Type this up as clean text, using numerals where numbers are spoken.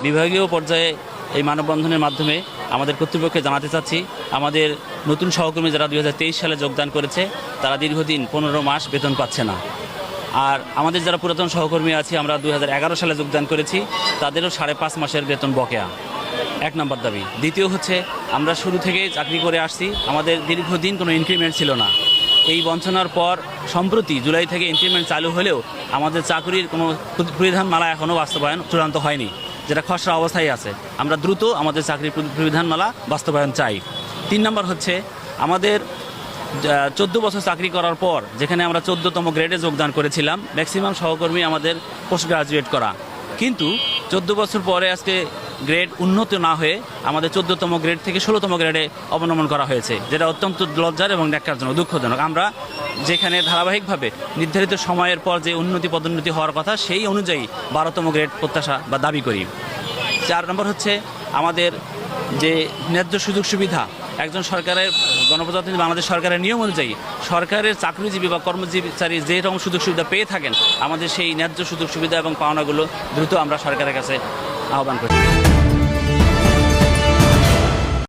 বিভাগীয় পর্যায়ে এই মানববন্ধনের মাধ্যমে আমাদের কর্তৃপক্ষকে জানাতে চাচ্ছি, আমাদের নতুন সহকর্মী যারা 2023 সালে যোগদান করেছে তারা দীর্ঘদিন 15 মাস বেতন পাচ্ছে না। আর আমাদের যারা পুরাতন সহকর্মী আছে, আমরা 2011 সালে যোগদান করেছি, তাদেরও 5.5 মাসের বেতন বকেয়া। এক নম্বর দাবি। দ্বিতীয় হচ্ছে, আমরা শুরু থেকেই চাকরি করে আসছি, আমাদের দীর্ঘদিন কোনো ইনক্রিমেন্ট ছিল না। এই বঞ্চনার পর সম্প্রতি জুলাই থেকে ইনক্রিমেন্ট চালু হলেও আমাদের চাকরির কোনো পরিধানমালা এখনও বাস্তবায়ন চূড়ান্ত হয়নি, যেটা খসড়া অবস্থায় আছে। আমরা দ্রুত আমাদের চাকরির পরিধানমালা বাস্তবায়ন চাই। 3 নম্বর হচ্ছে, আমাদের 14 বছর চাকরি করার পর যেখানে আমরা 14তম গ্রেডে যোগদান করেছিলাম, ম্যাক্সিমাম সহকর্মী আমাদের পোস্ট গ্রাজুয়েট করা, কিন্তু 14 বছর পরে আজকে গ্রেড উন্নত না হয়ে আমাদের 14তম গ্রেড থেকে 16তম গ্রেডে অবনমন করা হয়েছে, যেটা অত্যন্ত লজ্জার এবং ন্যাক্কারজনক, দুঃখজনক। আমরা যেখানে ধারাবাহিকভাবে নির্ধারিত সময়ের পর যে পদোন্নতি হওয়ার কথা, সেই অনুযায়ী 12তম গ্রেড প্রত্যাশা বা দাবি করি। 4 নম্বর হচ্ছে, আমাদের যে ন্যায্য সুযোগ সুবিধা, একজন সরকারের গণপ্রজাতন্ত্রী বাংলাদেশ সরকারের নিয়ম অনুযায়ী সরকারের চাকরিজীবী বা কর্মজীবী যে রকম সুযোগ সুবিধা পেয়ে থাকেন, আমাদের সেই ন্যায্য সুযোগ সুবিধা এবং পাওনাগুলো দ্রুত আমরা সরকারের কাছে আহ্বান করছি।